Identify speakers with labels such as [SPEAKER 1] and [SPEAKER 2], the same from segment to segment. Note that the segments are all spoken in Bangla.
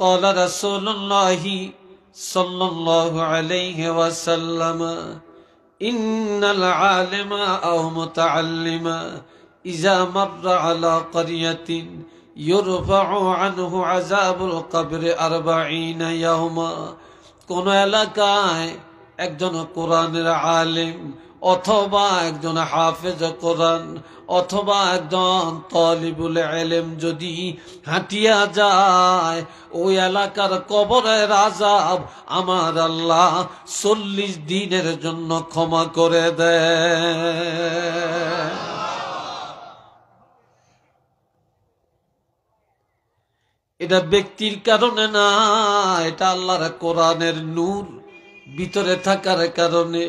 [SPEAKER 1] قال رسول الله صلى الله عليه وسلم إن العالم أو متعلم إذا مر على قرية يرفع عنه عذاب القبر 40 يوما কোন এলাকায় একজন কোরআনের আলেম অথবা একজন হাফেজ কোরআন অথবা একজন তালিবুল ইলম যদি হাঁটিয়া যায় ওই এলাকার কবরের আযাব আমার আল্লাহ 40 দিনের জন্য ক্ষমা করে দেয়। এটা ব্যক্তির কারণে না, এটা আল্লাহর কোরআনের নূর ভিতরে থাকার কারণে।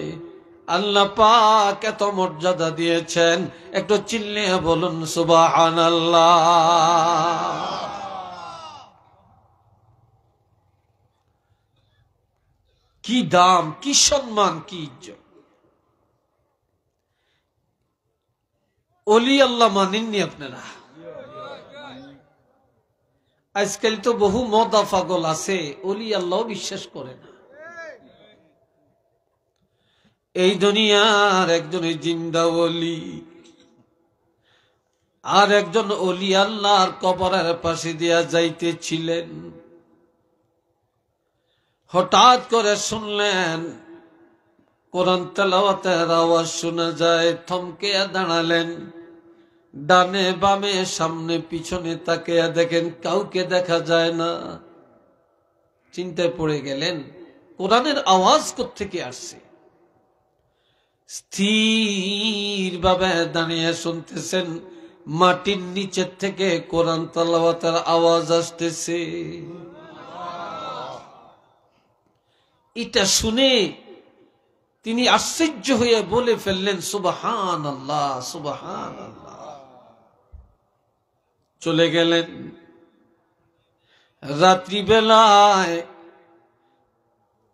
[SPEAKER 1] আল্লাহ পাক এত মর্যাদা দিয়েছেন, একটু চিল্লিয়ে বলুন সুবহানাল্লাহ। কি দাম, কি সম্মান, কি ইজ্জত। ওলি আল্লাহ মানেননি আপনারা? আজকাল তো বহু মদা পাগল আছে, ওলি আল্লাহ বিশ্বাস করে না। এই দুনিয়ার একজন জিন্দা ওলি আর একজন ওলি আল্লাহর কবরের পাশে দিয়া যাইতেছিলেন। হঠাৎ করে শুনলেন কোরআন তেলাওয়াতের আওয়াজ শোনা যায়, থমকে দাঁড়ালেন। ডানে বামে সামনে পিছনে তাকিয়ে দেখেন কাউকে দেখা যায় না। চিন্তায় পড়ে গেলেন কোরআনের আওয়াজ কোত্থেকে আসছে। স্থির ভাবে দাঁড়িয়ে শুনতেছেন মাটির নিচের থেকে কোরআন তেলাওয়াতের আওয়াজ আসতেছে। এটা শুনে তিনি আশ্চর্য হয়ে বলে ফেললেন সুবহানাল্লাহ, সুবহানাল্লাহ। চলে গেলেন। রাত্রিবেলায়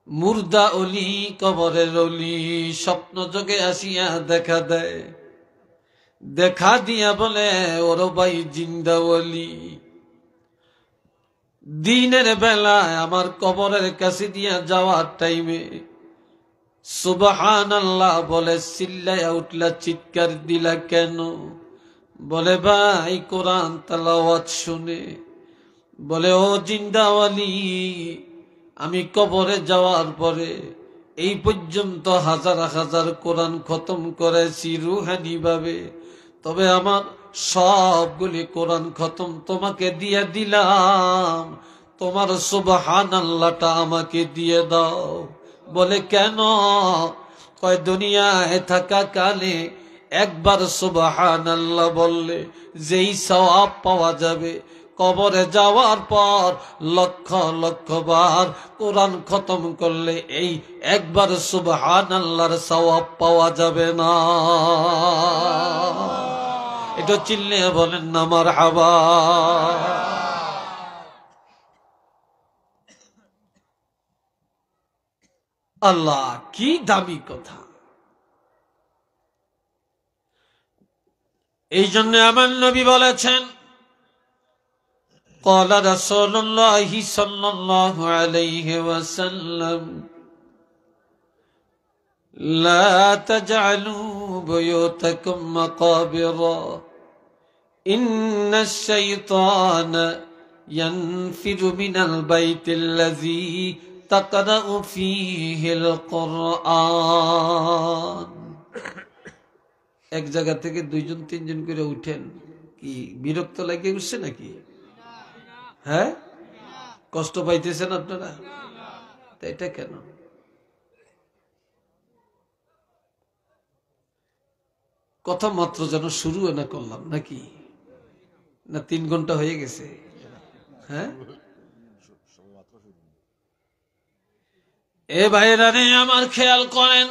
[SPEAKER 1] মুর্দা ওলি, কবরের ওলি স্বপ্ন যোগে আসিয়া দেখা দেয়। দেখা দিয়া বলে ওর ভাই জিন্দা ওলি, দিনের বেলায় আমার কবরের কাছে দিয়া যাওয়ার টাইমে সুবহানাল্লাহ বলে চিল্লাইয়া উঠলা, চিৎকার দিলা কেন? বলে ভাই কোরআন তেলাওয়াত শুনে। বলে ও জিন্দাওয়ালি, আমি কবরে যাওয়ার পরে এই পর্যন্ত হাজার হাজার কোরআন খতম করেছি রুহানি ভাবে, তবে আমার সবগুলি কোরআন খতম তোমাকে দিয়ে দিলাম, তোমার সুবহানাল্লাহটা আমাকে দিয়ে দাও। বলে কেন? কয় দুনিয়ায় থাকা কালে একবার সুবহানাল্লাহ বললে যেই সওয়াব পাওয়া যাবে, কবরে যাওয়ার পর লক্ষ লক্ষ বার কোরআন খতম করলে এই একবার সুবহানাল্লাহর সওয়াব পাওয়া যাবে না। এটা চিল্লিয়ে বলেন না মারহাবা। আল্লাহ কি দামি কথা। এই জন্য আমার নবী বলেছেন, قال رسول الله صلى الله عليه وسلم لا تجعلوا بيوتكم مقابر إن الشيطان ينفر من البيت الذي تقرأ فيه القرآن। এক জায়গা থেকে দুইজন তিনজন করে উঠেন, কি বিরক্ত লাগে উঠছে নাকি? হ্যাঁ, কষ্ট পাইতেছেন আপনারা? এটা কেন? কথা মাত্র যেন শুরু না করলাম নাকি? না 3 ঘন্টা হয়ে গেছে? হ্যাঁ, এ ভাইরা রে আমার খেয়াল করেন,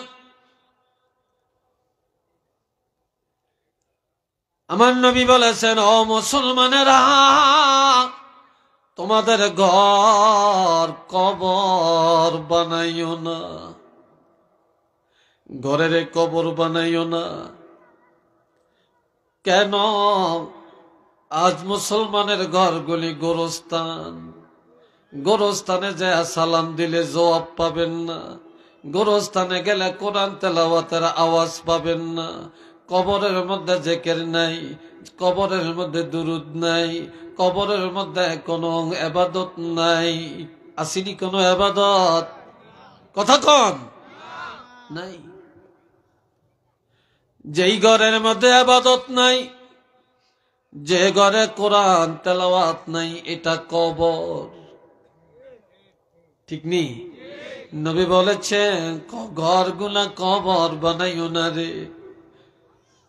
[SPEAKER 1] আমার নবী বলেছেন ও মুসলমানেরা, তোমাদের ঘর কবর বানাইও না, ঘরের কবর বানাইও না। কেন? আজ মুসলমানের ঘরগুলি গোরস্থান, গোরস্থানে যায় সালাম দিলে জবাব পাবেন না, গোরস্থানে গেলে কোরআন তেলাওয়াতের আওয়াজ পাবেন না, কবরের মধ্যে জিকির নাই, কবরের মধ্যে দুরুদ নাই, কবরের মধ্যে কোনো ইবাদত নাই। আসেনি কোনো ইবাদত? কথা কন নাই। যেই ঘরের মধ্যে ইবাদত নাই, যে ঘরে কোরআন তেলাওয়াত নাই, এটা কবর। ঠিক নেই? নবী বলেছেন ঘরগুলা কবর বানাইও না রে,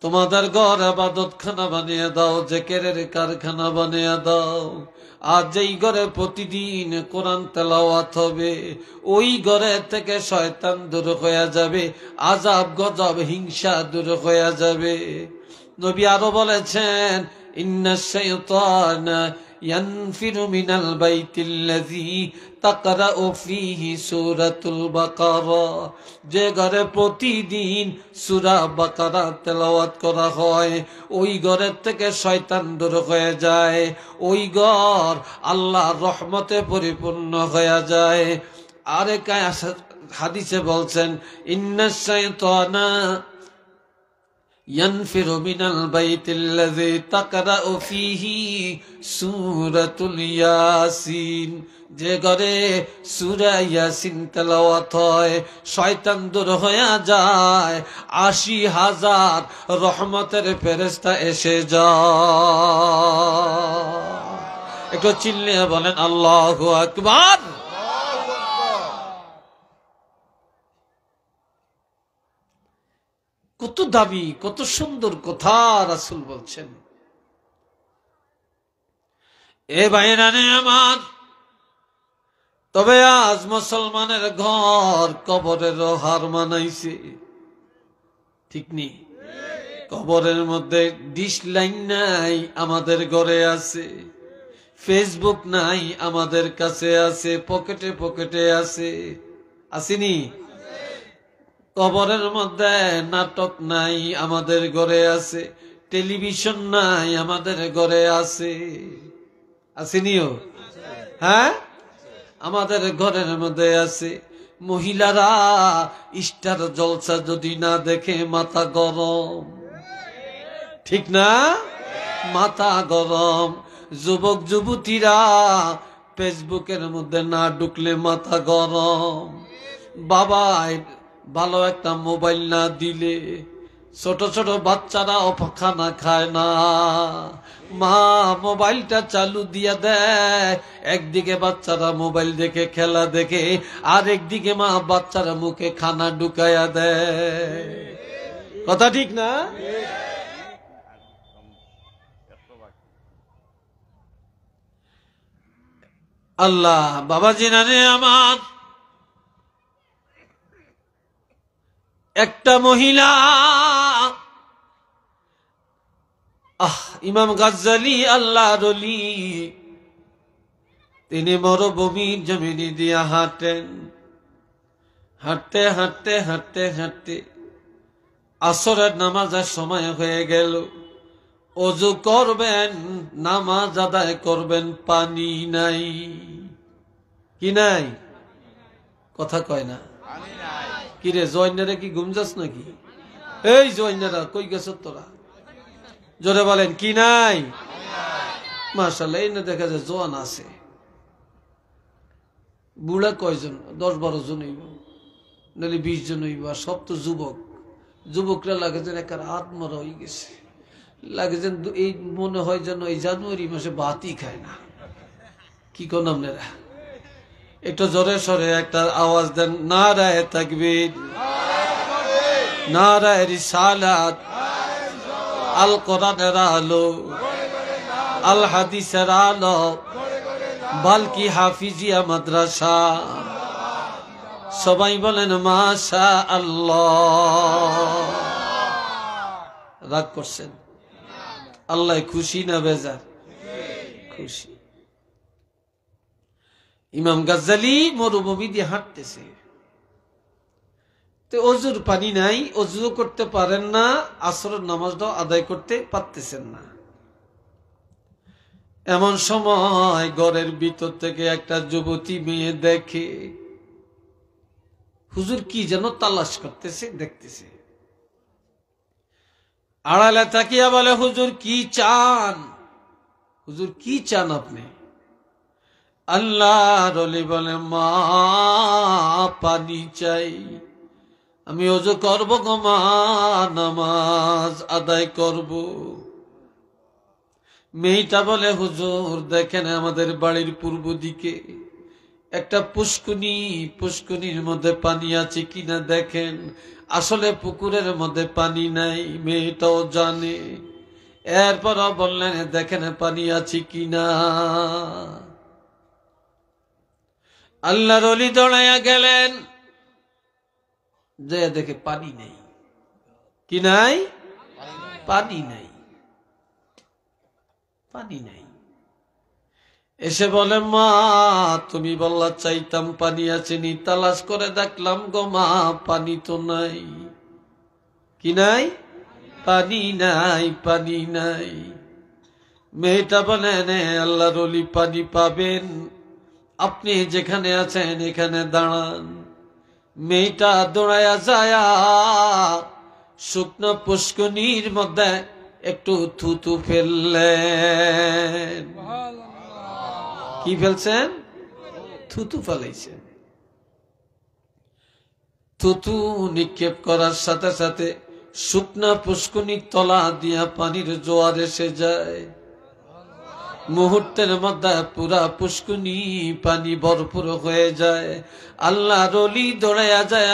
[SPEAKER 1] তোমাদের ঘর ইবাদত খানা বানিয়ে দাও, জিকিরের কারখানা বানিয়ে দাও। আর যেই ঘরে প্রতিদিন কোরআন তেলাওয়াত হবে, ওই ঘরে থেকে শয়তান দূর হয়ে যাবে, আযাব গজব হিংসা দূর হয়ে যাবে। নবী আরো বলেছেন ইন্নাশ শাইতানা ইয়ানফিরু মিনাল বাইতিল্লাযী তাকরাউ ফীহি সূরাতুল বাকারা, যে ঘরে প্রতিদিন সূরা বাকারা তেলাওয়াত করা হয়, ওই ঘরের থেকে শয়তান দূর হয়ে যায়, ওই ঘর আল্লাহর রহমতে পরিপূর্ণ হয়ে যায়। আরেক হাদিসে বলছেন ইন্নাশ শাইতানা ইয়ানফিরু মিনাল বাইতিল্লাযী তাকরাউ ফীহি সূরাতুল ইয়াসিন, যে ঘরে সূরা ইয়াসিন তেলাওয়াত হয়, শয়তান দূর হয়ে যায়, ৮০,০০০ রহমতের ফেরেশতা এসে যায়। একটু চিল্লিয়ে বলেন আল্লাহু আকবার। কত দাবি, কত সুন্দর কথা রাসূল বলছেন। এ ভাইরানে আমার, তবে আজ মুসলমানের ঘর কবরের হার মানাইছে। ঠিক নেই? কবরের মধ্যে ডিশ লাইন নাই, আমাদের ঘরে আছে। ফেসবুক নাই, আমাদের কাছে আছে, পকেটে পকেটে আছে। আসেনি? কবরের মধ্যে নাটক নাই, আমাদের ঘরে আছে। টেলিভিশন নাই, আমাদের ঘরে আছে। আসেনিও? হ্যাঁ, আমাদের ঘরের মধ্যে আছে। মহিলারা স্টার জলসা যদি না দেখে মাথা গরম। ঠিক না? মাথা গরম। যুবক যুবতীরা ফেসবুকের মধ্যে না ঢুকলে মাথা গরম। বাবা ভালো একটা মোবাইল না দিলে ছোট ছোট বাচ্চারা খানা খায় না, মা মোবাইলটা চালু দিয়া দেয়। একদিকে বাচ্চারা মোবাইল দেখে, খেলা দেখে, আর একদিকে মা বাচ্চারা মুখে খানা ঢুকাইয়া দেয়। কথা ঠিক না? আল্লাহ বাবাজি নানে আমার, একটা মহিলা ইমাম গাজ্জালি আল্লাহর ওলি, তিনি মরুভূমির জমিনে দিয়া হাঁটেন। হাঁটতে হাঁটতে হাঁটতে হাঁটতে আসরের নামাজের সময় হয়ে গেল। ওযু করবেন, নামাজ আদায় করবেন, পানি নাই। কি নাই? কথা কয় না। কিরে জয়নারা কি ঘুম যাস নাকি? এই জয়নারা কই গেছ তোরা? জোরে বলেন কি নাই? মাশাআল্লাহ, এই না দেখা যায় জোয়ান আছে। বুড়া কয়জন? ১০-১২ জন হইব, নাহলে ২০ জন হইব। আর সব তো যুবক। যুবকরা লাগে যেন একটা আত্মরা হয়ে গেছে, লাগে যেন এই মনে হয় যেন এই জানুয়ারি মাসে ভাতই খায় না। কি কোন আপনারা? একটু জোরে সরে একটা আওয়াজ দেন, নারায়ে তাকবীর, নারায়ে রিসালাত, আল কোরআনের আলো, আল হাদিসের আলো, বালকি হাফিজিয়া মাদ্রাসা। সবাই বলেন মাশা আল্লাহ। রাগ করছেন? আল্লাহ খুশি না বেজার? খুশি। ইমাম গাজ্জালি মরুভূমি দিয়ে হাঁটতেছে, তো ওযুর পানি নাই, ওযু করতে পারেন না, আসরের নামাজটাও আদায় করতে পারতেছেন না। এমন সময় ঘরের ভিতর থেকে একটা যুবতী মেয়ে দেখে হুজুর কি যেন তালাশ করতেছে, দেখতেছে। আড়ালে তাকিয়া বলে, হুজুর কি চান? হুজুর কি চান আপনি? আল্লাহর ওলি বলে, মা পানি চাই, আমি ওযু করব গো মা, নামাজ আদায় করব। মেয়েটা বলে, হুজুর দেখেন আমাদের বাড়ির পূর্ব দিকে একটা পুষ্কুনি, পুষ্কুনির মধ্যে পানি আছে কিনা দেখেন। আসলে পুকুরের মধ্যে পানি নাই, মেয়েটাও জানে। এরপরও বললেন, দেখেন পানি আছে কিনা। আল্লাহর ওলি দৌড়াইয়া গেলেন, যে দেখে পানি নেই। কি নাই? পানি নাই, পানি নাই। এসে বলে, মা তুমি বললা চাইতাম পানি আছে নি, তালাশ করে দেখলাম গো মা, পানি তো নাই। কি নাই? পানি নাই, পানি নাই। মেয়েটা বলে, আল্লাহর ওলি পানি পাবেন, আপনি যেখানে আছেন এখানে দাঁড়ান। মেয়েটা দৌড়াইয়া যায় শুকনো পুষ্কনির মধ্যে একটু থুতু ফেললেন। কি ফেলছেন? থুতু ফেলাইছেন। থুতু নিক্ষেপ করার সাথে সাথে শুকনা পুষ্কনির তলা দিয়া পানির জোয়ার এসে যায়। মুহূর্তের মধ্যে পুরা পুষ্কুনি পানি ভরপুর হয়ে যায়। আল্লাহর ওলি দৌড়াইয়া যায়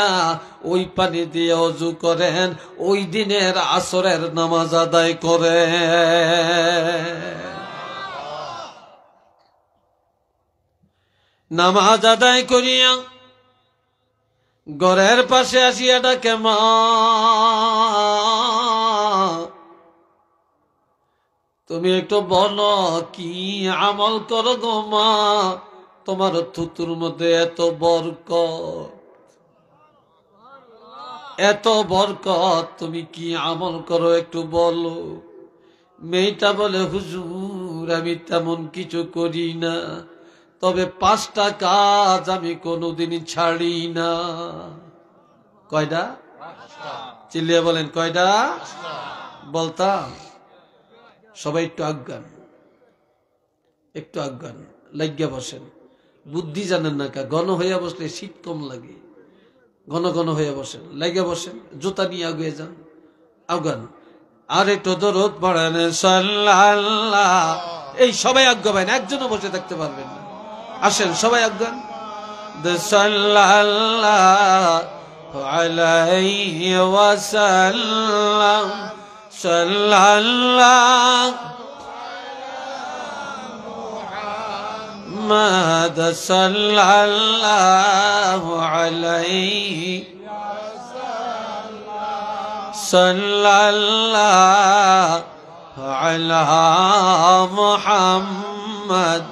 [SPEAKER 1] ওই পানি দিয়ে ওযু করেন, ওই দিনের আসরের নামাজ আদায় করে। নামাজ আদায় করিয়া ঘরের পাশে আসিয়া ডাকে, মা তুমি একটু বলো কি আমল করো গো মা, তোমার থুতুর মধ্যে এত বরকত, এত বরকত, তুমি কি আমল করো একটু বলো। মেয়েটা বলে, হুজুর আমি তেমন কিছু করি না, তবে 5টা কাজ আমি কোনোদিন ছাড়ি না। কয়টা? চিল্লিয়ে বলেন কয়টা? বলতাম। সবাই একটু আজ্ঞান, একটু আজ্ঞান, লাগিয়া বসেন। বুদ্ধি জানেন না কা, ঘন হইয়া বসলে শীত কম লাগে। ঘন ঘন হইয়া বসেন, লাগিয়া বসেন, জুতা নিয়ে আগুয়ে যান, আজ্ঞান। আর একটু দরুদ পড়েন সাল্লাল্লাহ। এই সবাই আজ্ঞা পাবেন, একজনও বসে থাকতে পারবেন না। আসেন সবাই আজ্ঞান। সাল্লাল্লাহু আলাইহি ওয়াসাল্লাম, সাল্লাল্লাহু মুহাম্মদ, সাল্লাল্লাহু আলাইহি সাল্লাল্লাহু আলা মুহাম্মদ।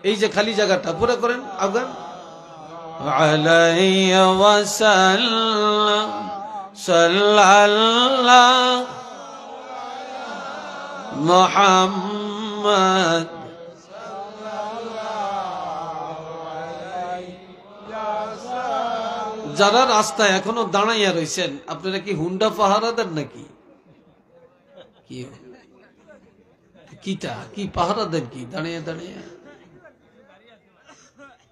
[SPEAKER 1] এই যে খালি জায়গাটা পুরো করেন আফগান। আলাইহি ওয়াসাল্লাম, সাল্লাল্লাহু মুহাম্মদ। যারা রাস্তায় এখনো দাঁড়াইয়া রয়েছেন, আপনারা কি হুন্ডা পাহারা দেন নাকি? কিটা কি পাহারা দেন কি দাঁড়িয়ে দাঁড়িয়ে?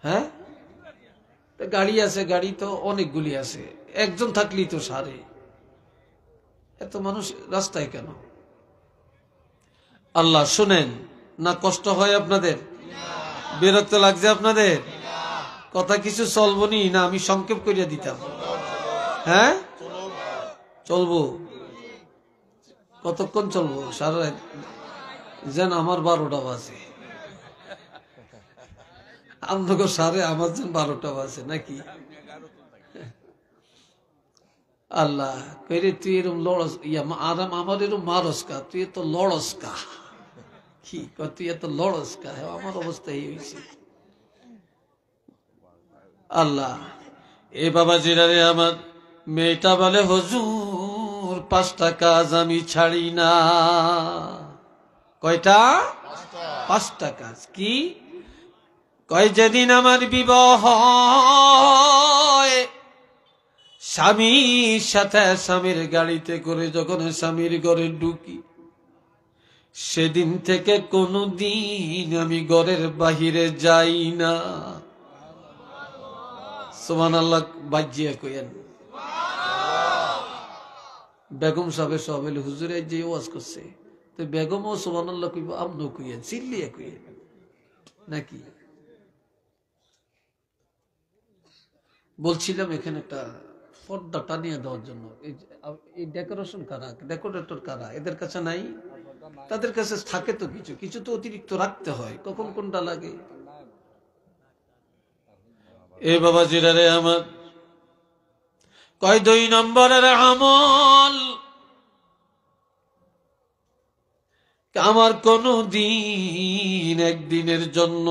[SPEAKER 1] হ্যাঁ, গাড়ি আছে, গাড়ি তো অনেকগুলি আছে, একজন থাকলেই তো সারে। এত মানুষ রাস্তায় কেন? আল্লাহ শুনেন না, কষ্ট হয় আপনাদের? বিরক্ত লাগছে আপনাদের? কথা কিছু চলবনি না আমি সংক্ষেপ করিয়া দিতাম? হ্যাঁ চলবো। কতক্ষণ চলবো? সারা রাত যেন আমার 12টা বাজে। আপনাকে সারে আমার যেন 12টা বাজে নাকি? আল্লাহ কইরে তুই এরম লড়স, আরাম আমার এরম মারসকা, তুই এত লড়সকা। কি তুই এত লড়সকা? আমার অবস্থা এই হয়েছে। আল্লাহ এ বাবা জিরারে আমার মেয়েটা বলে, হুজুর 5টা কাজ আমি ছাড়ি না। কয়টা? 5টা কাজ কি? কয় যেদিন আমার বিবাহ হয়, স্বামীর সাথে স্বামীর গাড়িতে করে যখন স্বামীর ঘরে ঢুকি, সেদিন থেকে কোনদিন আমি ঘরের বাহিরে যাই না। সুবহানাল্লাহ বাজিয়া কইেন। বেগম সাহেব সবেল হুজুরে যে ওয়াজ করছে, তো বেগমও সুবহানাল্লাহ কইব, আপনিও কইেন, চিল্লিয়া কইেন নাকি? বলছিলাম এখানে একটা পর্দা টানিয়ে দেওয়ার জন্য, এই ডেকোরেশন কারা, ডেকোরেটর কারা? এদের কাছে নাই? তাদের কাছে থাকে তো কিছু কিছু তো অতিরিক্ত রাখতে হয়, কখন কোনটা লাগে। এ বাবা জিরারে আমার, কয় 2 নম্বরের আমল, আমার কোন দিন একদিনের জন্য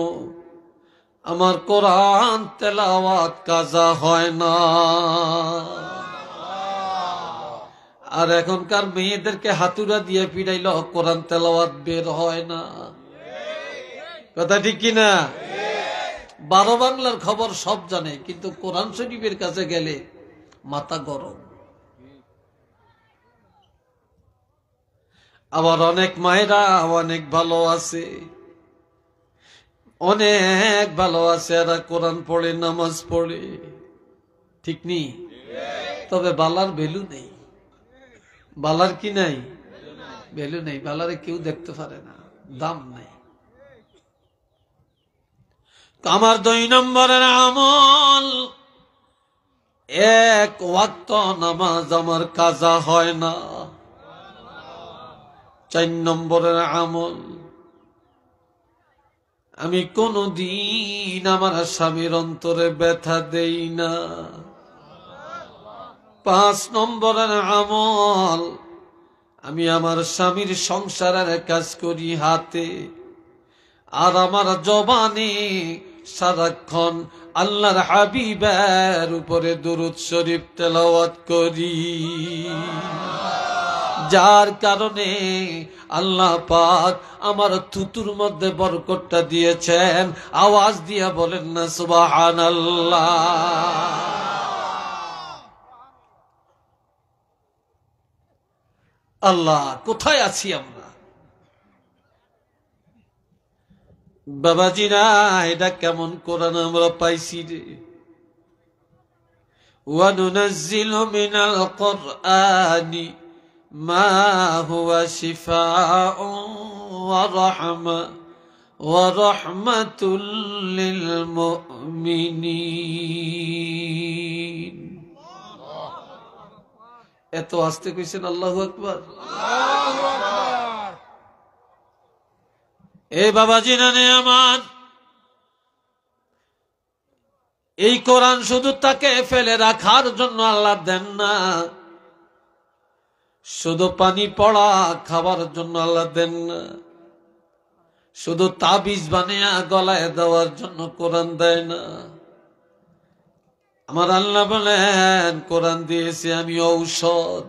[SPEAKER 1] আমার কোরআন তেলাওয়াত কাজা হয় না। আর এখনকার মেয়েদেরকে হাতুড়া দিয়ে পিড়াইল, কোরআন তেলাওয়াত বের হয় না। কথা ঠিক কিনা? 12 বাংলার খবর সব জানে, কিন্তু কোরআন শরীফের কাছে গেলে মাথা গরম। আবার অনেক মায়েরা অনেক ভালো আছে, অনেক ভালো আছে, এরা কোরআন পড়ে, নামাজ পড়ে, ঠিক নেই? তবে বালার ভ্যালু নেই। বালার কি নাই? ভ্যালু নেই। বালারে কেউ দেখতে পারে না, দাম নাই। আমার 2 নম্বরের আমল, 1 ওয়াক্ত নামাজ আমার কাজা হয় না। 4 নম্বরের আমল, আমি কোনদিন আমার স্বামীর অন্তরে ব্যথা দেই না। 5 নম্বরের আমল, আমি আমার স্বামীর সংসারের কাজ করি হাতে, আর আমার জবানে সারাক্ষণ আল্লাহর হাবিবের উপরে দুরূদ শরীফ তেলাওয়াত করি, যার কারণে আল্লাহ পাক আমার থুতুর মধ্যে বরকতটা দিয়েছেন। আওয়াজ দিয়া বলেন না সুবহানাল্লাহ। আল্লাহ, কোথায় আছি আমরা? বাবাজিরা, এটা কেমন কোরআন আমরা পাইছি রে। ওয়া নুনাজ্জিলু মিনাল কুরআনি মা হুয়া শিফাউন ওয়া রাহমাতুল লিল মুমিনিন। এত আস্তে কইছেন আল্লাহু আকবার। এ বাবাজি নানে আমার, এই কোরআন শুধু তাকে ফেলে রাখার জন্য আল্লাহ দেন না, শুধু পানি পড়া খাবার জন্য আল্লাহ দেন না, শুধু তাবিজ বানিয়ে গলায় দেওয়ার জন্য কোরআন দেয় না। আমার আল্লাহ বলেন, কোরআন দিয়েছি আমি ঔষধ,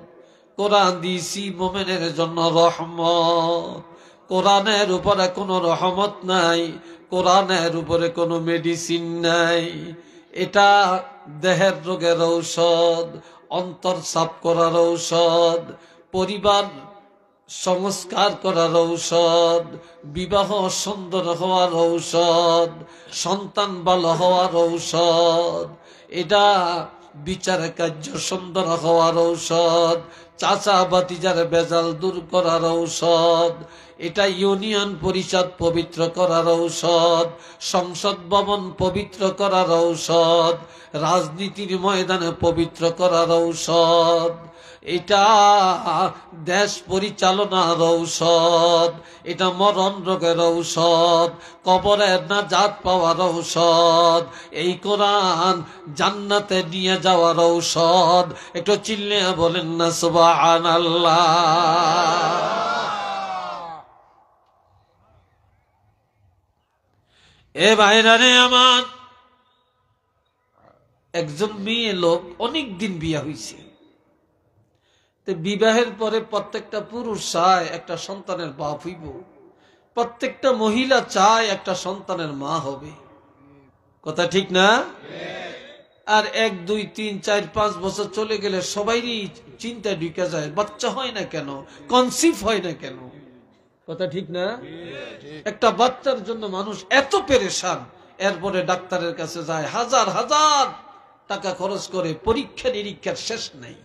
[SPEAKER 1] কোরআন দিয়েছি মুমিনের জন্য রহমত। কোরআনের উপরে কোনো রহমত নাই, কোরআনের উপরে কোনো মেডিসিন নাই। এটা দেহের রোগের ঔষধ, অন্তর সাফ করার ঔষধ, পরিবার সংস্কার করার ঔষধ, বিবাহ সুন্দর হওয়ার ঔষধ, সন্তান ভালো হওয়ার ঔষধ, এটা বিচার কার্য সুন্দর হওয়ার ঔষধ, চাচা বাতিজার বেজাল দূর করার ঔষধ, এটা ইউনিয়ন পরিষদ পবিত্র করার ঔষধ, সংসদ ভবন পবিত্র করার ঔষধ, রাজনীতির ময়দানে পবিত্র করার ঔষধ, এটা দেশ পরিচালনার ঔষধ, এটা মরণ রোগের ঔষধ, কবরের নাজাত পাওয়ার ঔষধ। এই কোরআন জান্নাতে নিয়ে যাওয়ার ঔষধ। একটু চিল্লিয়ে বলেন না সুবহানাল্লাহ। এ ভাইরা রে আমার, একজন মেয়ে লোক অনেক দিন বিয়ে হয়েছে, বিবাহের পরে প্রত্যেকটা পুরুষ চায় একটা সন্তানের বাপ হইব, প্রত্যেকটা মহিলা চায় একটা সন্তানের মা হবে, কথা ঠিক না? আর 1 2 3 4 5 বছর চলে গেলে সবাইরই চিন্তা ঢুকে যায়, বাচ্চা হয় না কেন, কনসিভ হয় না কেন, কথা ঠিক না? একটা বাচ্চার জন্য মানুষ এত পেরেশান, এরপরে ডাক্তারের কাছে যায়, হাজার হাজার টাকা খরচ করে, পরীক্ষা নিরীক্ষার শেষ নাই।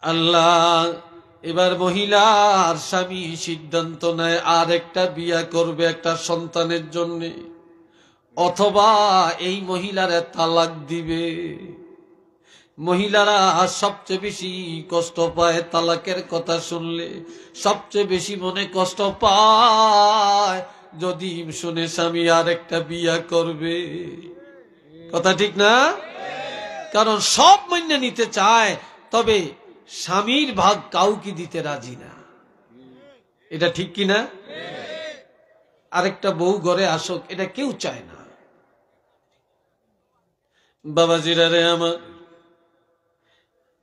[SPEAKER 1] আল্লাহ এবার মহিলার স্বামী সিদ্ধান্ত নেয় আর একটা বিয়া করবে একটা সন্তানের জন্য, অথবা এই মহিলারে তালাক দিবে। মহিলারা সবচেয়ে বেশি কষ্ট পায় তালাকের কথা শুনলে, সবচেয়ে বেশি মনে কষ্ট পায় যদি শুনে স্বামী আর একটা বিয়া করবে, কথা ঠিক না? কারণ সব মেনে নিতে চায়, তবে স্বামীর ভাগ কাউকে দিতে রাজি না, এটা ঠিক কিনা? আরেকটা বউ ঘরে আসুক, এটা কেউ চায় না। বাবাজিরা রে আমার,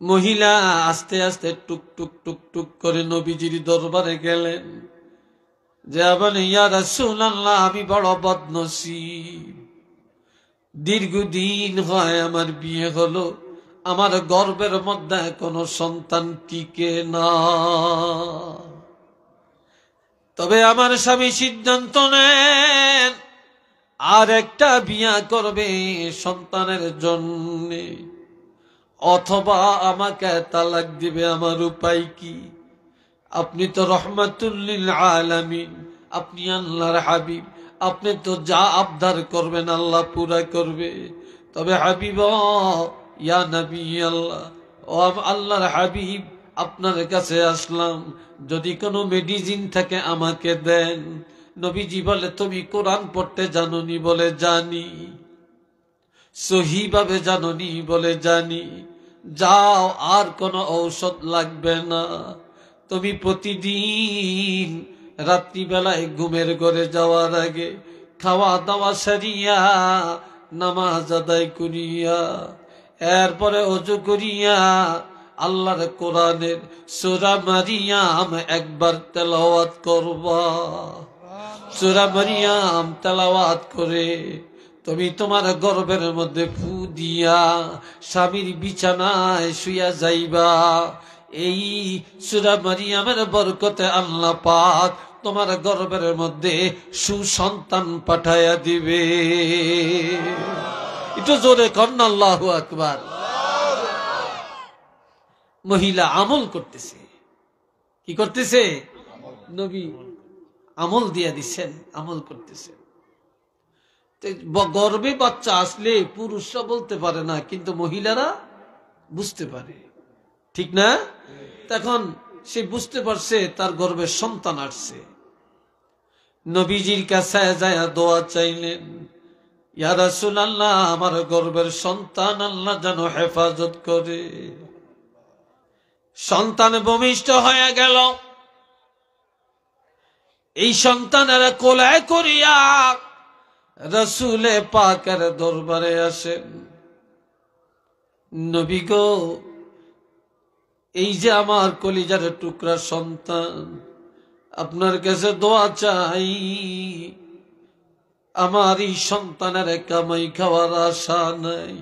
[SPEAKER 1] মহিলা আস্তে আস্তে টুক টুক টুক টুক করে নবীজির দরবারে গেলেন, যে বলে, ইয়া রাসূলুল্লাহ, আমি বড় বদনসিব, দীর্ঘদিন হয় আমার বিয়ে হলো, আমার গর্ভের মধ্যে কোনো সন্তান টিকে না, তবে আমার স্বামী সিদ্ধান্ত নেন আর একটা বিয়া করবে সন্তানের জন্য, অথবা আমাকে তালাক দিবে। আমার উপায় কি? আপনি তো রহমাতুল লিল আলামিন, আপনি আল্লাহর হাবিব, আপনি তো যা আবদার করবেন আল্লাহ পুরা করবে। তবে হাবিব, ইয়া নবী আল্লাহ, ও আল্লাহর হাবিব, আপনার কাছে আসলাম, যদি কোনো মেডিসিন থাকে আমাকে দেন। নবীজি বলে, তুমি কোরআন পড়তে জানোনি? বলে জানি। সহিভাবে জানোনি? বলে জানি। যাও, আর কোনো ঔষধ লাগবে না, তুমি প্রতিদিন রাত্রিবেলায় ঘুমের ঘরে যাওয়ার আগে খাওয়া দাওয়া সারিয়া নামাজ আদায় করিয়া এরপরে ওযু করিয়া আল্লাহর কোরআনের সূরা মারিয়াম একবার তেলাওয়াত করবা। সূরা মারিয়াম তেলাওয়াত করে তুমি তোমার গর্ভের মধ্যে ফু দিয়া স্বামীর বিছানায় শুইয়া যাইবা। এই সূরা মারিয়ামের বরকতে আল্লাহ পাক তোমার গর্ভের মধ্যে সুসন্তান পাঠায়া দিবে। একটু জোরে কন্না আল্লাহু আকবার। মহিলা আমল করতেছে। কি করতেছে? নবী আমল দিয়া দিচ্ছেন, আমল করতেছে। গর্ভে বাচ্চা আসলে পুরুষরা বলতে পারে না, কিন্তু মহিলারা বুঝতে পারে, ঠিক না? তখন সে বুঝতে পারছে তার গর্ভে সন্তান আসছে। নবীজির কাছে যায় দোয়া চাইলেন, ইয়া রাসূলুল্লাহ, আমার গর্ভের সন্তান আল্লাহ যেন হেফাজত করে। সন্তান ভূমিষ্ঠ হয়ে গেল। এই সন্তানের কোলে করিয়া রাসূলে পাকের দরবারে আসেন। নবী গো, এই যে আমার কলিজার টুকরা সন্তান, আপনার কাছে দোয়া চাই, আমার এই সন্তানের কামাই খাওয়ার আশা নাই,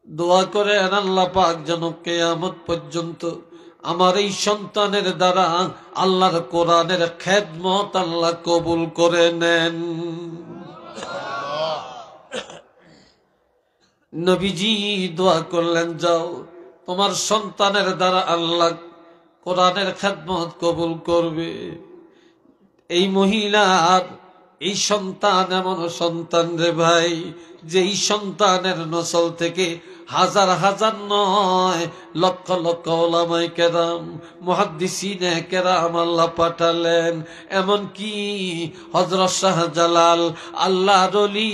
[SPEAKER 1] দোয়া করে আল্লাহ পাক যেন কিয়ামত পর্যন্ত আমার এই সন্তানের দ্বারা আল্লাহর কোরআনের খেদমত আল্লাহ কবুল করে নেন। নবীজি দোয়া করলেন, যাও, তোমার সন্তানের দ্বারা আল্লাহ কোরআনের খেদমত কবুল করবে। এই মহিলার এই সন্তান এমন সন্তান রে ভাই, যে এই সন্তানের নসল থেকে হাজার হাজার নয় লক্ষ লক্ষ উলামায়ে কেরাম, মুহাদ্দিসিনে কেরাম আল্লাহ পাঠালেন। এমনকি হযরত শাহজালাল আল্লাহর ওলি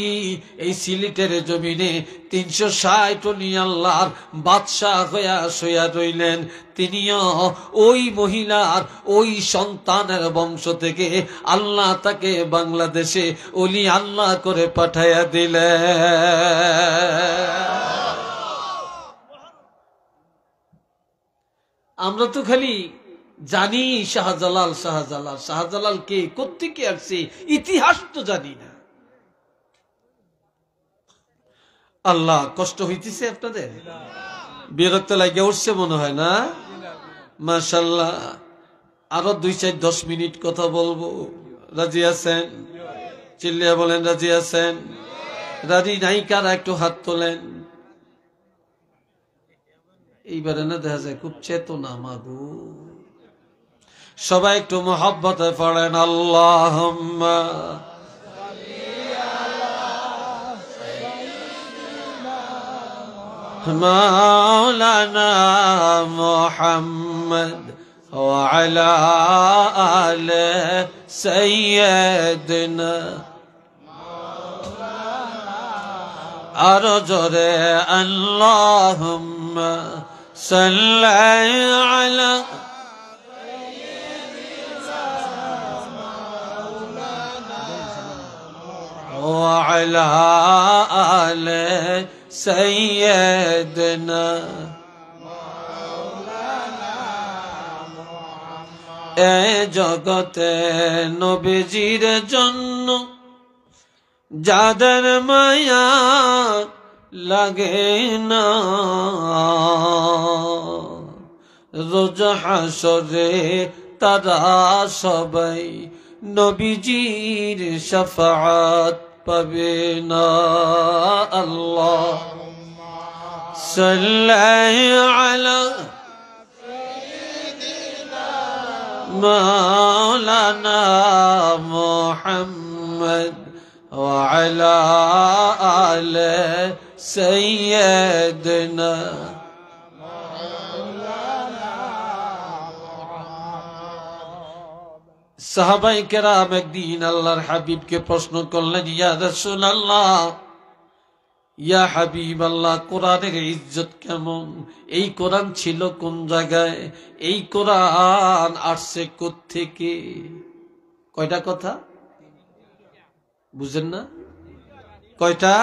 [SPEAKER 1] এই সিলেটের জমিনে 360 উনি আল্লাহর বাদশাহ হইয়া শুইয়া রইলেন। তিনিও ওই মহিলার ওই সন্তানের বংশ থেকে আল্লাহ তাকে বাংলাদেশে ওলি আল্লাহ করে পাঠাইয়া দিলেন। আমরা তো খালি জানি শাহজালাল শাহজালাল, শাহজালাল কে, কোত্থেকে আসছে, ইতিহাস তো জানি না। আল্লাহ, কষ্ট হইতেছে আপনাদের? বিরক্ত লাগে উঠছে মনে হয় না? মাশাআল্লাহ, আরো 2-4-10 মিনিট কথা বলবো। রাজি আছেন? চিল্লিয়া বলেন রাজি আছেন? রাজি নাই কারা একটু হাত তোলেন। এইবারে না দেখা যায় খুব চেতনা মাগো। সবাই একটু মোহাব্বতে পড়েন আল্লাহুম্মা মাওলানা মুহাম্মদ ওয়া আলা আলি সাইয়্যিদিনা। আরো জোরে আল্লাহুম্মা সাল্লি আলা ওয়া আলা আলি সাইয়্যিদিনা। এ জগতে নবীজির জন্য যাদের মায়া লাগে না, রোজ হাসরে তারা সবাই নবীজির শাফাআত পাবে না। আল্লাহ সাল্লি আলা মাওলানা মুহাম্মদ ওয়া আলা আলি সাইয়্যিদিনা। সাহাবায়ে কেরাম একদিন আল্লাহর হাবিবকে প্রশ্ন করলেন, ইয়া রাসূলুল্লাহ, ইয়া হাবিব আল্লাহ, কোরআনের ইজ্জত কেমন? এই কোরআন ছিল কোন জায়গায়? এই কোরআন আসছে কোত্থেকে? কয়টা কথা বুঝেন না? কয়টা?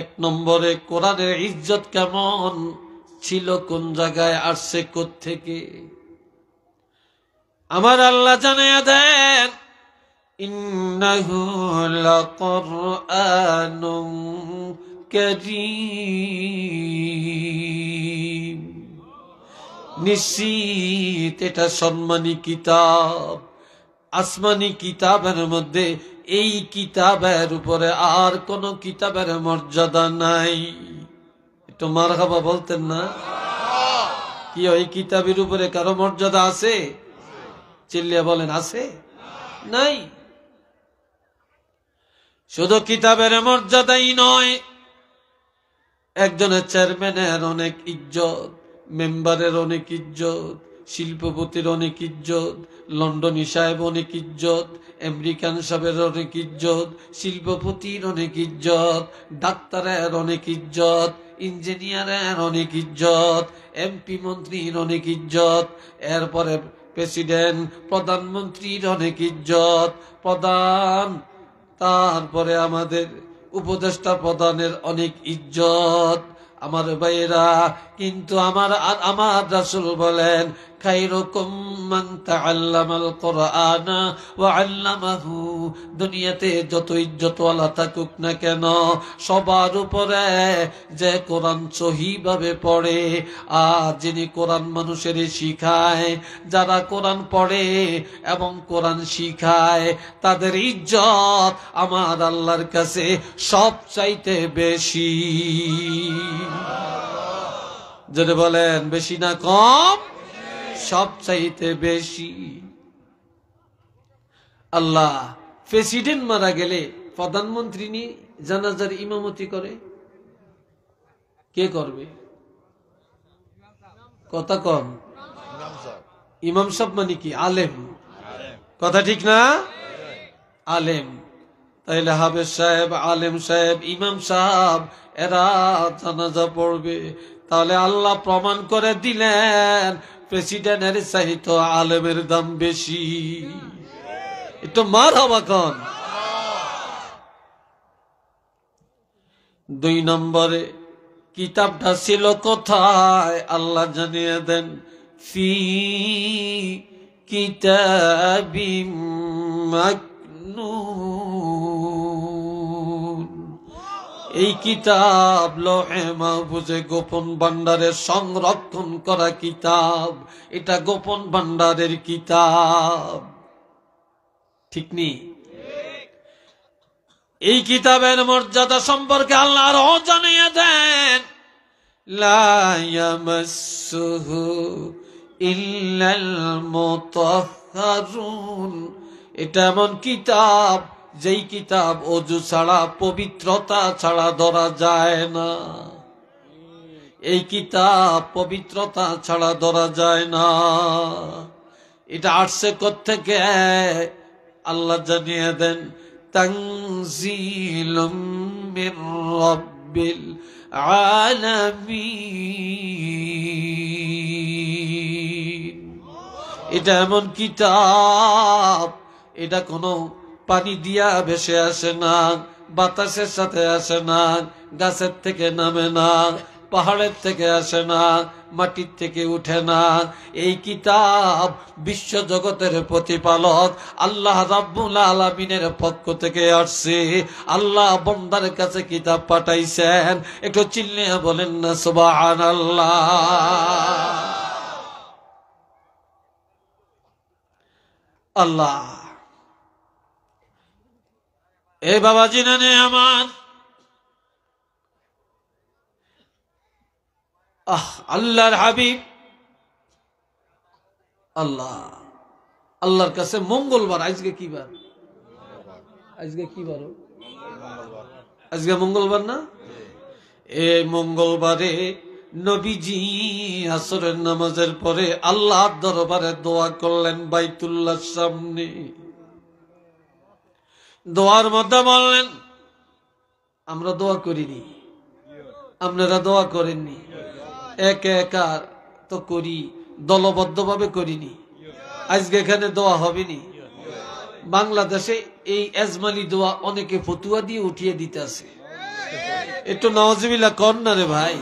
[SPEAKER 1] 1 নম্বরে কোরআনের ইজ্জত কেমন ছিল, কোন জায়গায় আসছে কোত্থেকে? আমার আল্লাহ জানায়া দেন, ইন্নাহু লাকুরআনুন কারীম। নিশ্চিত এটা সম্মানী কিতাব। আসমানি কিতাবের মধ্যে এই কিতাবের উপরে আর কোন কিতাবের মর্যাদা নাই। একটু মারহাবা বলতেন না? কি ওই কিতাবের উপরে কারো মর্যাদা আছে? চিল্লিয়া বলেন আছে? নাই। শুধু কিতাবের মর্যাদাই নয়, একজনের চেয়ারম্যানের অনেক ইজ্জত, মেম্বারের অনেক ইজ্জত, শিল্পপতির অনেক ইজ্জত, লন্ডনী সাহেব অনেক ইজ্জত, আমেরিকান সাহেবের অনেক ইজ্জত, শিল্পপতির অনেক ইজ্জত, ডাক্তারের অনেক ইজ্জত, ইঞ্জিনিয়ারের অনেক ইজ্জত, এমপি মন্ত্রীর অনেক ইজ্জত, এরপরে প্রেসিডেন্ট প্রধানমন্ত্রীর অনেক ইজ্জত, প্রধান, তারপরে আমাদের উপদেষ্টা প্রধানের অনেক ইজ্জত। আমার ভাইয়েরা, কিন্তু আমার রাসূল বলেন, খায়রুকুম মান তাআল্লামাল কুরআনা ওয়া আল্লামাহু। দুনিয়াতে যত ইজ্জতওয়ালা থাকুক না কেন, সবার উপরে যে কোরআন সহিভাবে পড়ে আর যিনি কোরআন মানুষের শিখায়, যারা কোরআন পড়ে এবং কোরআন শিখায়, তাদের ইজ্জত আমার আল্লাহর কাছে সবচাইতে বেশি। যদি বলেন বেশি না কম? সবচাইতে বেশি। আল্লাহ, প্রেসিডেন্ট মারা গেলে প্রধানমন্ত্রী নিয়ে জানাজার ইমামতি করে, কে করবে? কথা কম। ইমাম সাহেব মানে কি? আলেম। কথা ঠিক না? আলেম। তাইলে হাফেজ সাহেব, আলেম সাহেব, ইমাম সাহেব এরা জানাজা পড়বে। তাহলে আল্লাহ প্রমাণ করে দিলেন, প্রেসিডেন্টের চাইতে আলেমের দাম বেশি। একটু মারহাবা কন। 2 নম্বরে কিতাবটা ছিল কোথায়? আল্লাহ জানিয়ে দেন, ফি কিতাবিম মাকনুন। এই কিতাব লৌহে মাহফুজে গোপন ভান্ডারে সংরক্ষণ করা কিতাব। এটা গোপন ভান্ডারের কিতাব, ঠিক নেই? এই কিতাবের মর্যাদা সম্পর্কে আল্লাহ আরো জানিয়ে দেন, লা ইয়ামাসসুহু ইল্লাল মুতাহহারুন। এটা এমন কিতাব, যেই কিতাব ওযু ছাড়া, পবিত্রতা ছাড়া ধরা যায় না। এই কিতাব পবিত্রতা ছাড়া ধরা যায় না। এটা আসছে কোত্থেকে? আল্লাহ জানিয়ে দেন, তানজিলুম মির রাব্বিল আলামিন। এটা এমন কিতাব, এটা কোনো পানি দিয়া ভেসে আসে না, বাতাসের সাথে আসে না, গাছের থেকে নামে না, পাহাড়ের থেকে আসে না, মাটির থেকে উঠে না। এই কিতাব বিশ্ব জগতের প্রতিপালক আল্লাহ রাব্বুল আলামিনের পক্ষ থেকে আসছে। আল্লাহ বান্দার কাছে কিতাব পাঠাইছেন। একটু চিল্লিয়ে বলেন না সুবহানাল্লাহ। আল্লাহ এ বাবাজি না নে আমার, আল্লাহর হাবিব আল্লাহর কাছে মঙ্গলবার। আজকে কি বার? আজকে কি বার? আজকে মঙ্গলবার না? এই মঙ্গলবারে নবীজি আসরের নামাজের পরে আল্লাহর দরবারে দোয়া করলেন বাইতুল্লাহর সামনে। দোয়ার মধ্যে বললেন, আমরা দোয়া করিনি, আপনারা দোয়া করেননি, একা একা তো করি, দলবদ্ধভাবে করিনি। আজকে এখানে দোয়া হবেনি। বাংলাদেশে এই এজমালি দোয়া অনেকে ফতুয়া দিয়ে উঠিয়ে দিতেছে। একটু নাউজুবিল্লাহ কর না রে ভাই।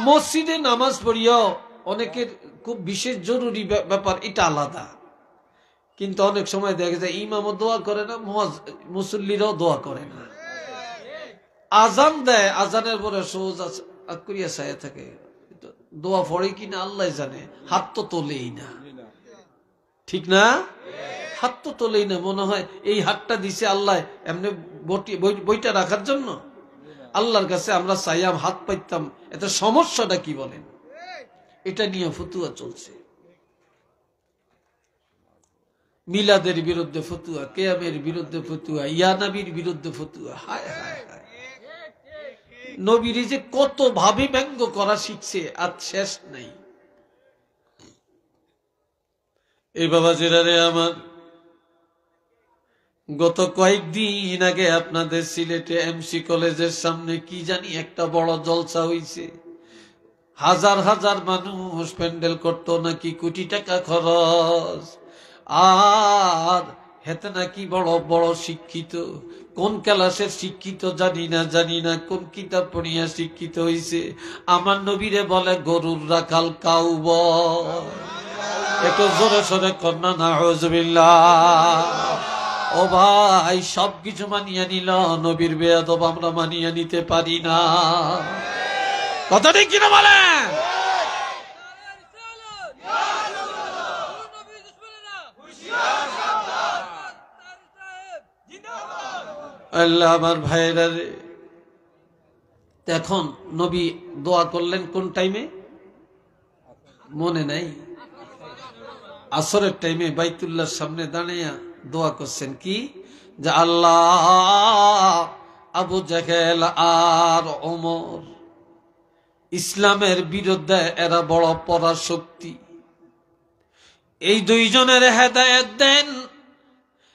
[SPEAKER 1] মসজিদে নামাজ পড়িয়াও অনেকের খুব বিশেষ জরুরি ব্যাপার, এটা আলাদা। কিন্তু অনেক সময় দেখা যায় ইমামও দোয়া করে না, মুসল্লিরাও দোয়া করে না। আজান দেয়, আজানের পরে সোজা করিয়া ছায়া থাকে, দোয়া পড়ে কিনা আল্লাহ জানে, হাত তো তোলেই না, ঠিক না? হাত তো তোলেই না। মনে হয় এই হাতটা দিছে আল্লাহ এমনি বইটা রাখার জন্য। আল্লাহর কাছে আমরা চাইয়াম, হাত পাইতাম, এতে সমস্যাটা কি বলেন? এটা নিয়ে ফতুয়া চলছে। মিলাদের বিরুদ্ধে ফতুয়া, কিয়ামের বিরুদ্ধে ফতুয়া, ইয়া নবীর বিরুদ্ধে ফতুয়া। হায় হায় হায়, নবীর যে কত ভাবে ব্যঙ্গ করা শিখছে, আর শেষ নাই। এই বাবা জেরারে আমার, গত কয়েকদিন আগে আপনাদের সিলেটে এমসি কলেজের সামনে কি জানি একটা বড় জলসা হইছে। হাজার হাজার মানুষ প্যান্ডেল করতো, নাকি কোটি টাকা খরচ। আর হেতে নাকি বড় বড় শিক্ষিত, কোন ক্লাসের শিক্ষিত জানি না, কোন কিতাব পড়িয়া শিক্ষিত হইছে। আমার নবীরে বলে গরুর রাখাল কাউবয়। একটু জোরে সোরে কন্যা নাউজুবিল্লাহ। ও ভাই, সবকিছু মানিয়ে নিল, নবীর বেয়াদব আমরা মানিয়ে নিতে পারি না। কথা ঠিক কিনা বলেন? আল্লাহ আমার ভাইরা রে, এখন নবী দোয়া করলেন কোন টাইমে মনে নাই? আসরের টাইমে বাইতুল্লাহর সামনে দাঁড়িয়ে দোয়া করছেন কি, যে আল্লাহ আবু জাহেল আর ওমর ইসলামের বিরুদ্ধে, এরা বড় পরাশক্তি। এই দুইজনের হেদায়েত দেন,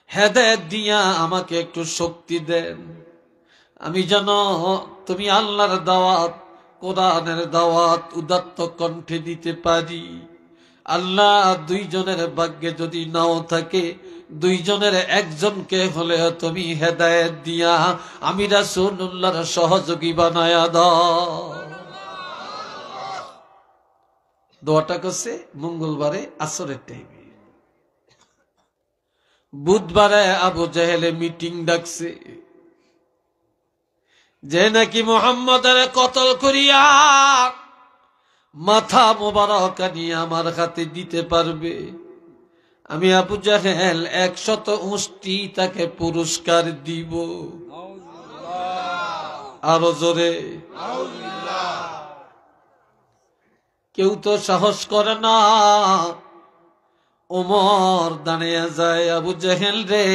[SPEAKER 1] হেদায়েত দিয়া আমাকে একটু শক্তি দেন, আমি যেন তুমি আল্লাহর দাওয়াত, কোরআনের দাওয়াত উদাত্ত কণ্ঠে দিতে পারি। আল্লাহ দুইজনের ভাগ্যে যদি নাও থাকে, দুইজনের একজনকে হলে তুমি হেদায়েত দিয়া আমি রাসূলুল্লাহর সহযোগী বানায়া দাও। দোয়াটা করছে মঙ্গলবারে আসরের টাইমে। বুধবারে আবু জাহেলে মিটিং ডাকছে যে নাকি মুহাম্মদের কতল করিয়া মাথা মোবারক নিয়ে আমার হাতে দিতে পারবে, আমি আবু জাহেল 100 উষ্টি তাকে পুরস্কার দিব। আরো জোরে। কেউ তো সাহস করে না। ওমর দাঁড়িয়ে যায়, আবু জাহেল রে,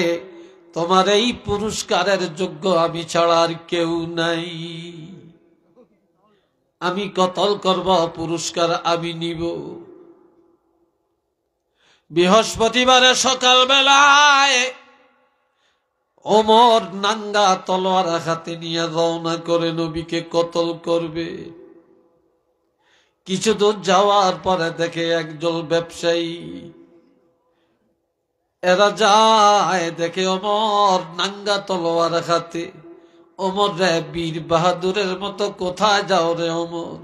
[SPEAKER 1] তোমার এই পুরস্কারের যোগ্য আমি ছাড়া আর কেউ নাই। আমি কতল করব, পুরস্কার আমি নিব। বৃহস্পতিবারে সকাল বেলায় ওমর নাঙ্গা তলোয়ার হাতে নিয়ে রওনা করে নবীকে কতল করবে। কিছু দূর যাওয়ার পরে দেখে একজন ব্যবসায়ী, এরা যায় দেখে ওমর নাঙ্গা তলোয়ার হাতে। ওমর রে, বীর বাহাদুরের মতো কোথায় যাও রে ওমর?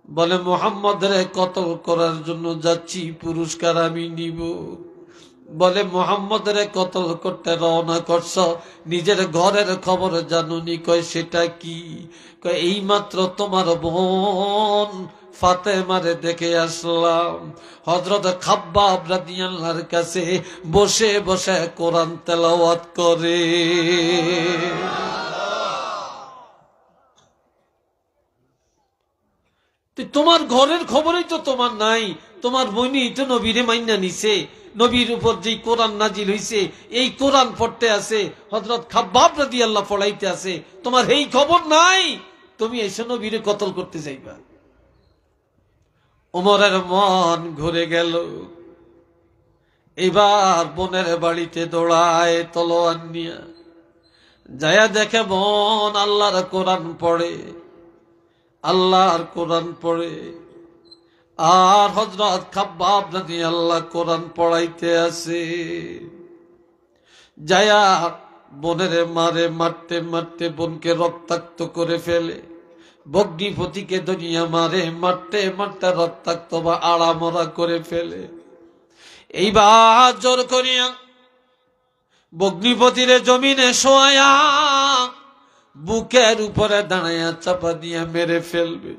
[SPEAKER 1] বলে মুহাম্মদ রে কতল করার জন্য যাচ্ছি, পুরস্কার আমি নিব। বলে মুহাম্মদ রে কতল করতে রওনা করছ, নিজের ঘরের খবর জানুনি? কয় সেটা কি? কয় এই মাত্র তোমার বোন ফাতেমারে দেখে আসলাম, হযরত খাব্বাব রাদিয়াল্লাহর কাছে বসে বসে কোরআন তেলাওয়াত করে। তোমার ঘরের খবরই তো তোমার নাই। তোমার বোনই তো নবীরে মাইনা নিছে, নবীর উপর যেই কোরআন নাজিল হইছে এই কোরআন পড়তে আছে, হযরত খাব্বাব রাদিয়াল্লাহু পড়াইতে আছে, তোমার এই খবর নাই, তুমি এসে নবীরে কতল করতে যাইবা। ওমরের মন ঘুরে গেল। এবার বোনের বাড়িতে দৌড়ায় তলোয়ার নিয়া, যায়া দেখে বোন আল্লাহর কোরআন পড়ে, আল্লাহর কোরআন পড়ে, আর হযরত খাব্বাব রাদিয়াল্লাহু কোরআন পড়াইতে আছে। যায়া বোনের মারে, মারতে মারতে বোনকে রক্তাক্ত করে ফেলে। বগ্নিপতিকে দুনিয়া মারে, মারতে মারতে রক্তাক্ত বা আড়ামরা করে ফেলে। এইবার জোর করিয়া বগ্নিপতিরে জমিনে শোয়া বুকের উপরে দাঁড়াইয়া চাপা দিয়া মেরে ফেলবে।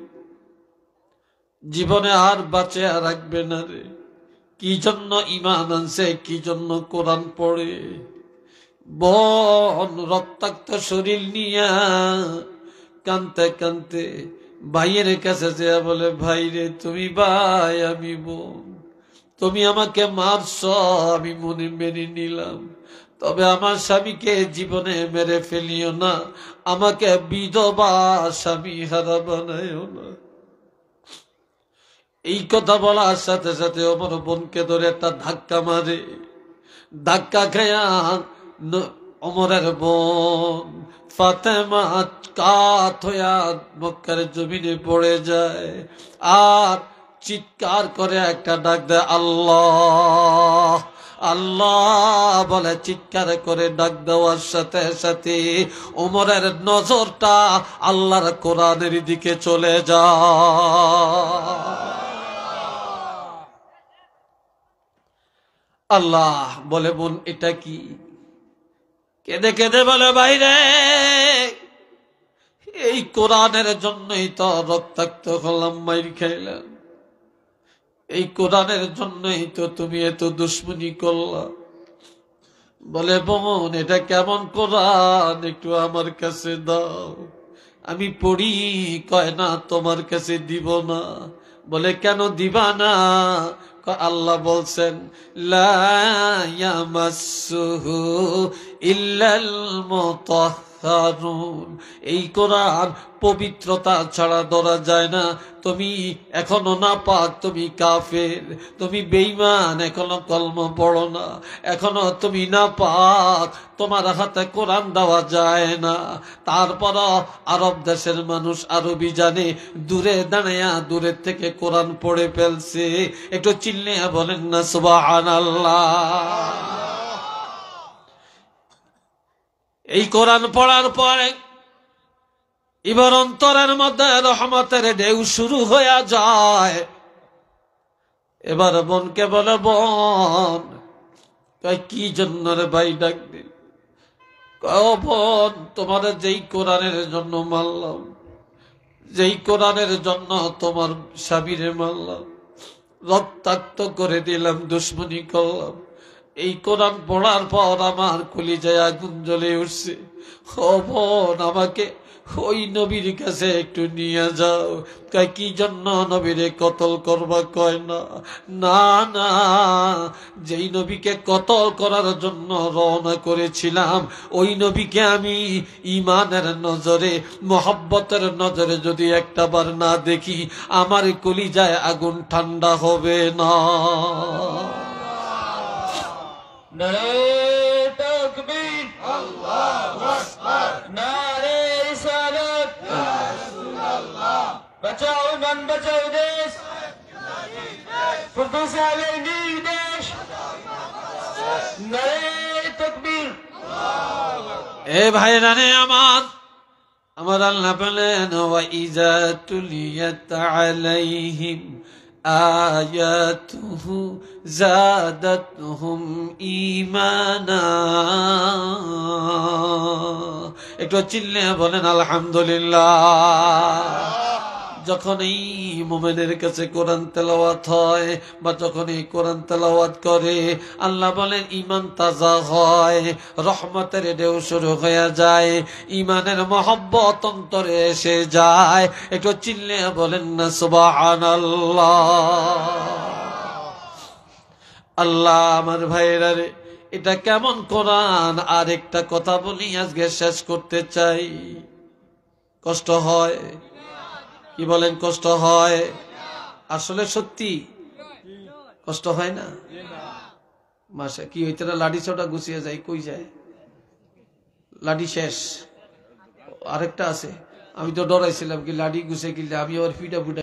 [SPEAKER 1] জীবনে আর বাঁচে আর রাখবে না রে। কি জন্য ঈমান আনছে, কি জন্য কোরআন পড়ে। বোন রক্তাক্ত শরীর নিয়া কানতে কানতে ভাইয়ের কাছে যেয়া বলে, ভাই রে তুমি ভাই, আমি বোন, তুমি আমাকে মারছ, আমি মনে মেনে নিলাম, তবে আমার স্বামীকে জীবনে মেরে ফেলিও না, আমাকে বিধবা স্বামী হারা বানাইও না। এই কথা বলার সাথে সাথে আমার বোনকে ধরে একটা ধাক্কা মারে। ধাক্কা খায়া ওমরের বোন ফাতেমা কাত হইয়া মক্কার জমিনে পড়ে যায়, আর চিৎকার করে একটা ডাক দেয়, আল্লাহ আল্লাহ বলে চিৎকার করে ডাক দেওয়ার সাথে সাথে ওমরের নজরটা আল্লাহর কোরআনের দিকে চলে যায়। আল্লাহ বলে, বোন এটা কি? কেঁদে কেঁদে বলে, বাইরে এই কোরআনের জন্যই তো রক্তাক্ত হলাম, মাইর খাইলাম, এই কোরআনের জন্যই তো তুমি এত দুশ্মনী করলা। বলে, বোন এটা কেমন কোরআন, একটু আমার কাছে দাও, আমি পড়ি। কয় না, তোমার কাছে দিব না। বলে, কেন দিবা না? আল্লাহ বলছেন, লা ইয়ামাসসুহু ইল্লাল মুতাহহারুন, এই কোরআন পবিত্রতা ছাড়া ধরা যায় না। তুমি এখনো নাপাক, তুমি কাফের, তুমি বেঈমান, এখনো কলমা পড়ো না, এখনো তুমি নাপাক, তোমার হাতে কোরআন দেওয়া যায় না। তারপর আরব দেশের মানুষ আরবি জানে, দূরে দাঁড়াইয়া দূরের থেকে কোরআন পড়ে ফেলছে। একটু চিল্লাইয়া বলেন না সুবহানাল্লাহ। এই কোরআন পড়ার পরে এবার অন্তরের মধ্যে রহমতের ঢেউ শুরু হয়ে যায়। এবার বোনকে বলে, বোন কি জন্য রে ভাই ডাক দিল? বোন, তোমার যেই কোরআনের জন্য মারলাম, যেই কোরআনের জন্য তোমার স্বামীরে মারলাম, রক্তাক্ত করে দিলাম, দুশ্মনী করলাম, এই কোরআন পড়ার পর আমার কলিজায় আগুন জ্বলে উঠছে। ও বোন, আমাকে ওই নবীর কাছে একটু নিয়ে যাও। কয় কি জন্য নবীরে কতল করবা? কয় না না না, যেই নবীকে কতল করার জন্য রওনা করেছিলাম, ওই নবীকে আমি ইমানের নজরে, মোহাব্বতের নজরে যদি একটা বার না দেখি, আমার কলিজায় আগুন ঠান্ডা হবে না।
[SPEAKER 2] নারে তাকবীর, আল্লাহু আকবার, নারে রিসালাত, ইয়া রাসূলুল্লাহ, বাঁচাও মান বাঁচাও দেশ, ফরদৌস আলের নির্দেশ, নারে তাকবীর।
[SPEAKER 1] এ ভাইরা রে আমার, আমার আল্লাহ বলেন, ওয়া ইযা তুলিয়াত আলাইহিম আয়াতুহু যাদাতহুম ঈমানা। একটু চিল্লে বলেন আলহামদুলিল্লাহ। যখন এই মুমিনের কাছে কোরআন তেলাওয়াত হয় বা যখন এই কোরআন তেলাওয়াত করে, আল্লাহ বলেন ঈমান তাজা হয়, রহমতের ঢেউ শুরু হয়ে যায়, ঈমানের মহব্বত অন্তরে এসে যায়। একটু চিল্লে বলেন না সুবহানাল্লাহ। আল্লাহ আমার ভাইরা রে, এটা কেমন কোরআন? আর একটা কথা বলি, আজকে শেষ করতে চাই। কষ্ট হয়, কি বলেন? কষ্ট হয়? আসলে সত্যি কষ্ট হয় না? মাসে কি হইতে না, লাঠি ছোটা গুছিয়ে যায়, কই যায়? লাঠি শেষ, আরেকটা আছে। আমি তো ডরাইছিলাম কি লাঠি গুছিয়ে কিনলে আমি আবার ফিটা ফুটা